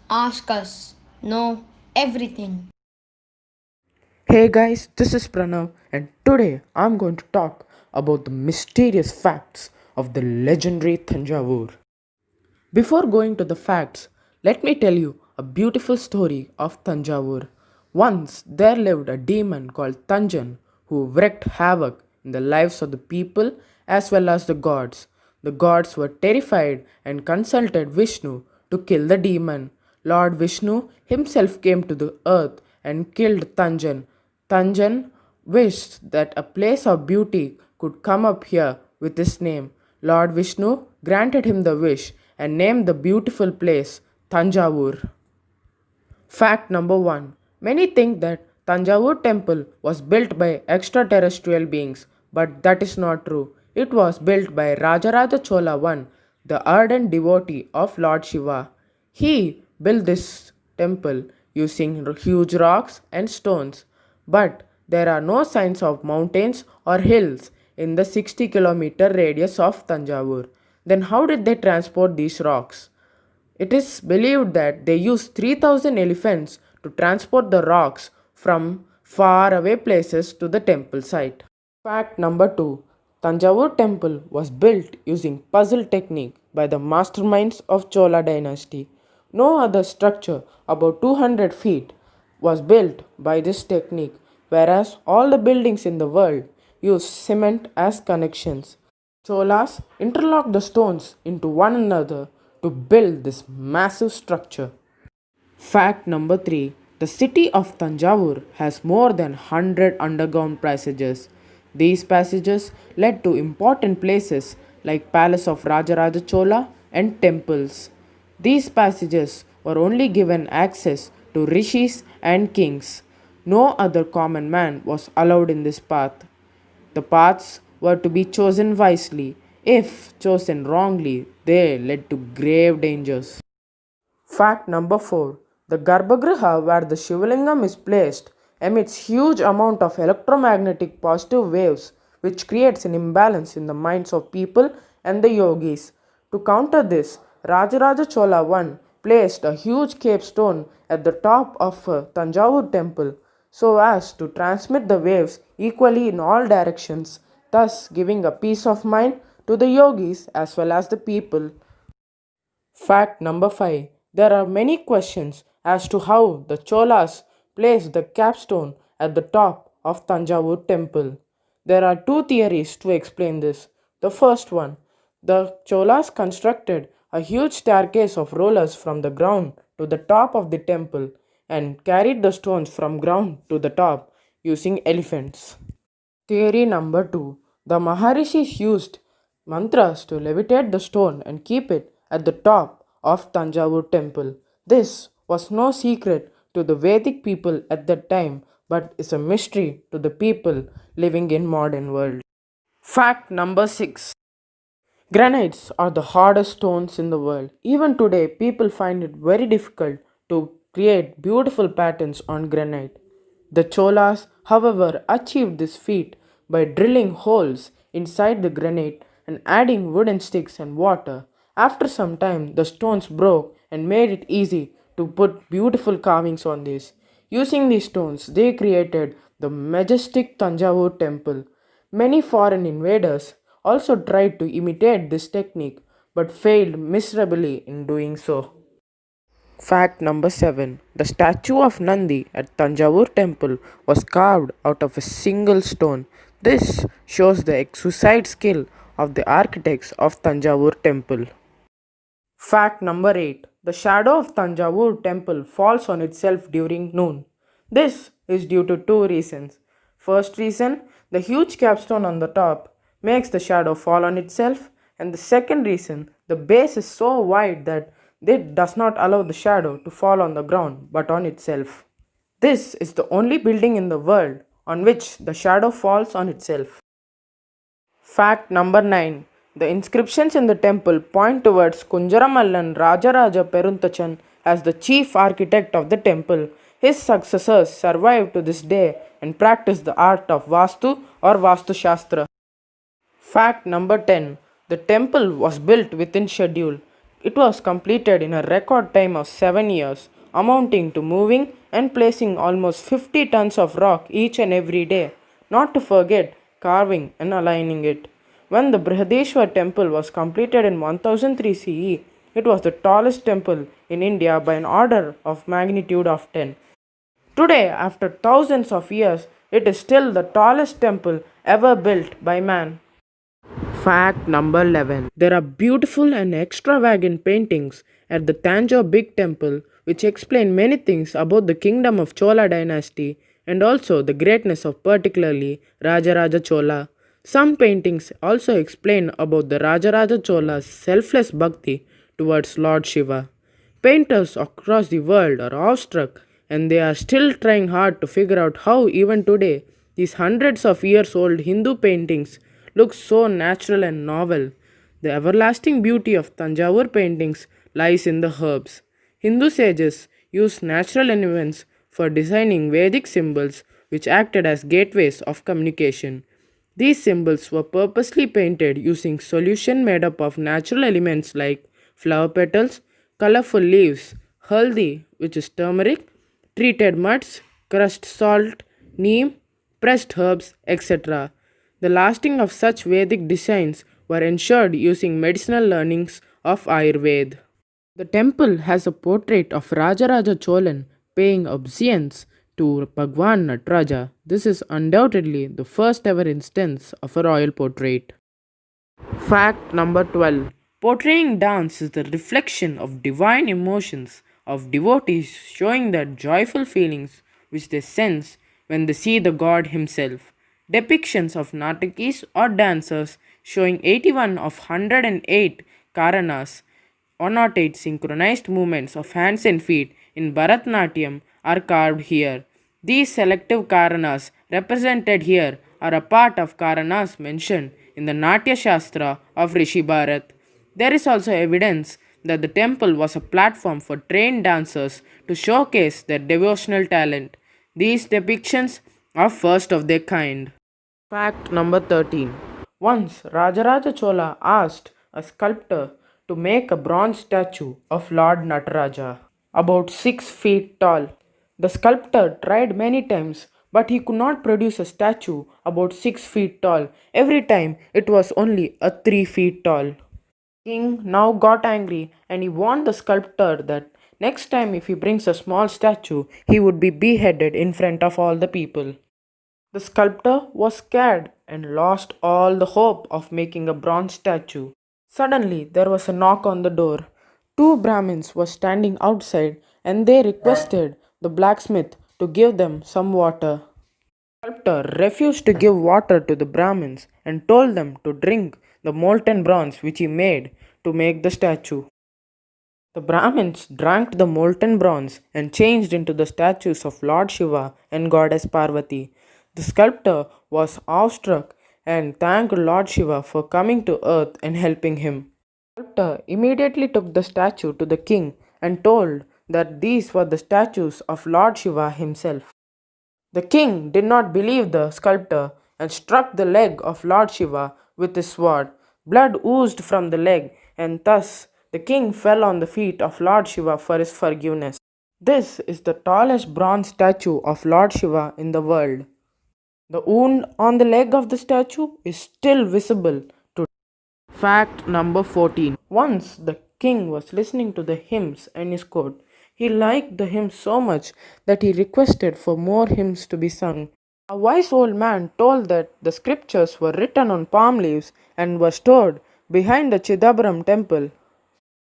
Ask us. Know everything. Hey guys, this is Pranav, and today I'm going to talk about the mysterious facts of the legendary Thanjavur. Before going to the facts, let me tell you a beautiful story of Thanjavur. Once there lived a demon called Tanjan who wreaked havoc in the lives of the people as well as the gods. The gods were terrified and consulted Vishnu to kill the demon. Lord Vishnu himself came to the earth and killed Tanjan. Tanjan wished that a place of beauty could come up here with his name. Lord Vishnu granted him the wish and named the beautiful place Thanjavur. Fact number 1. Many think that Thanjavur temple was built by extraterrestrial beings, but that is not true. It was built by Rajaraja Chola I, the ardent devotee of Lord Shiva. He built this temple using huge rocks and stones, but there are no signs of mountains or hills in the 60-kilometer radius of Thanjavur. Then how did they transport these rocks? It is believed that they used 3,000 elephants to transport the rocks from far away places to the temple site. Fact number 2. Tanjavur temple was built using puzzle technique by the masterminds of Chola dynasty. No other structure about 200 feet was built by this technique, whereas all the buildings in the world use cement as connections. Cholas interlocked the stones into one another to build this massive structure. Fact number 3. The city of Thanjavur has more than 100 underground passages. These passages led to important places like Palace of Rajaraja Chola and temples. These passages were only given access to rishis and kings. No other common man was allowed in this path. The paths were to be chosen wisely. If chosen wrongly, they led to grave dangers. Fact number 4. The Garbhagriha where the Shivalingam is placed emits huge amount of electromagnetic positive waves which creates an imbalance in the minds of people and the yogis. To counter this, Rajaraja Chola I placed a huge cape stone at the top of a Tanjavur temple so as to transmit the waves equally in all directions, thus giving a peace of mind to the yogis as well as the people. Fact number 5. There are many questions as to how the Cholas placed the capstone at the top of Thanjavur temple. There are two theories to explain this. The first one, the Cholas constructed a huge staircase of rollers from the ground to the top of the temple and carried the stones from ground to the top using elephants. Theory number 2. The Maharishis used mantras to levitate the stone and keep it at the top of Thanjavur temple. This was no secret to the Vedic people at that time but is a mystery to the people living in modern world. Fact number 6. Granites are the hardest stones in the world. Even today, people find it very difficult to create beautiful patterns on granite. The Cholas, however, achieved this feat by drilling holes inside the granite and adding wooden sticks and water. After some time, the stones broke and made it easy to put beautiful carvings on these. Using these stones, they created the majestic Tanjavur temple. Many foreign invaders also tried to imitate this technique but failed miserably in doing so. Fact number 7. The statue of Nandi at Thanjavur temple was carved out of a single stone. This shows the exquisite skill of the architects of Thanjavur temple. Fact number 8. The shadow of Thanjavur temple falls on itself during noon. This is due to two reasons. First reason, the huge capstone on the top makes the shadow fall on itself, and the second reason, the base is so wide that it does not allow the shadow to fall on the ground but on itself. This is the only building in the world on which the shadow falls on itself. Fact number 9. The inscriptions in the temple point towards Kunjaramallan Rajaraja Peruntachan as the chief architect of the temple. His successors survive to this day and practice the art of Vastu or Vastu Shastra. Fact number 10. The temple was built within schedule. It was completed in a record time of 7 years, amounting to moving and placing almost 50 tons of rock each and every day, not to forget carving and aligning it. When the Brihadeshwar temple was completed in 1003 CE, it was the tallest temple in India by an order of magnitude of 10. Today, after thousands of years, it is still the tallest temple ever built by man. Fact number 11. There are beautiful and extravagant paintings at the Thanjavur Big Temple which explain many things about the kingdom of Chola dynasty and also the greatness of particularly Rajaraja Chola. Some paintings also explain about the Rajaraja Chola's selfless bhakti towards Lord Shiva. Painters across the world are awestruck and they are still trying hard to figure out how, even today, these hundreds of years old Hindu paintings look so natural and novel. The everlasting beauty of Thanjavur paintings lies in the herbs. Hindu sages used natural elements for designing Vedic symbols which acted as gateways of communication. These symbols were purposely painted using solution made up of natural elements like flower petals, colorful leaves, haldi, which is turmeric, treated muds, crushed salt, neem, pressed herbs, etc. The lasting of such Vedic designs were ensured using medicinal learnings of Ayurveda. The temple has a portrait of Rajaraja Cholan paying obeisance to Bhagwan Nataraja. This is undoubtedly the first ever instance of a royal portrait. Fact number 12. Portraying dance is the reflection of divine emotions of devotees, showing their joyful feelings which they sense when they see the god himself. Depictions of natakis or dancers showing 81 of 108 karanas, 108 synchronized movements of hands and feet in Bharatnatyam are carved here. These selective karanas represented here are a part of karanas mentioned in the Natya Shastra of Rishi Bharat. There is also evidence that the temple was a platform for trained dancers to showcase their devotional talent. These depictions are first of their kind. Fact number 13. Once Rajaraja Chola asked a sculptor to make a bronze statue of Lord Nataraja, about 6 feet tall. The sculptor tried many times, but he could not produce a statue about 6 feet tall. Every time it was only a 3 feet tall. King now got angry and he warned the sculptor that next time if he brings a small statue, he would be beheaded in front of all the people. The sculptor was scared and lost all the hope of making a bronze statue. Suddenly, there was a knock on the door. Two Brahmins were standing outside and they requested the blacksmith to give them some water. The sculptor refused to give water to the Brahmins and told them to drink the molten bronze which he made to make the statue. The Brahmins drank the molten bronze and changed into the statues of Lord Shiva and Goddess Parvati. The sculptor was awestruck and thanked Lord Shiva for coming to earth and helping him. The sculptor immediately took the statue to the king and told that these were the statues of Lord Shiva himself. The king did not believe the sculptor and struck the leg of Lord Shiva with his sword. Blood oozed from the leg, and thus the king fell on the feet of Lord Shiva for his forgiveness. This is the tallest bronze statue of Lord Shiva in the world. The wound on the leg of the statue is still visible today. Fact number 14. Once the king was listening to the hymns in his court. He liked the hymns so much that he requested for more hymns to be sung. A wise old man told that the scriptures were written on palm leaves and were stored behind the Chidambaram temple.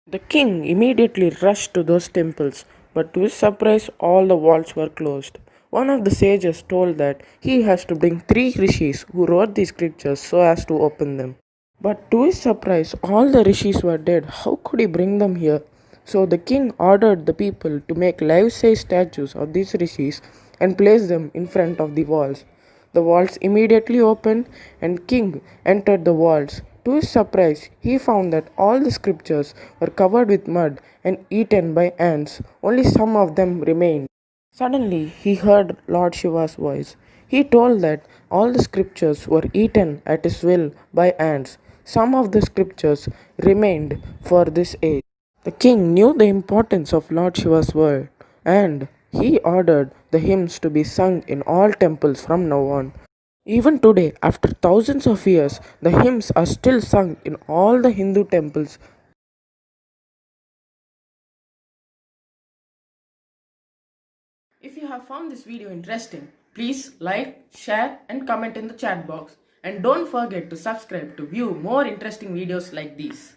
The king immediately rushed to those temples, but to his surprise, all the walls were closed. One of the sages told that he has to bring 3 rishis who wrote these scriptures so as to open them. But to his surprise, all the rishis were dead. How could he bring them here? So the king ordered the people to make life-size statues of these rishis and place them in front of the walls. The walls immediately opened and king entered the walls. To his surprise, he found that all the scriptures were covered with mud and eaten by ants. Only some of them remained. Suddenly, he heard Lord Shiva's voice. He told that all the scriptures were eaten at his will by ants. Some of the scriptures remained for this age. The king knew the importance of Lord Shiva's word, and he ordered the hymns to be sung in all temples from now on. Even today, after thousands of years, the hymns are still sung in all the Hindu temples. If you have found this video interesting, please like, share and comment in the chat box. And don't forget to subscribe to view more interesting videos like these.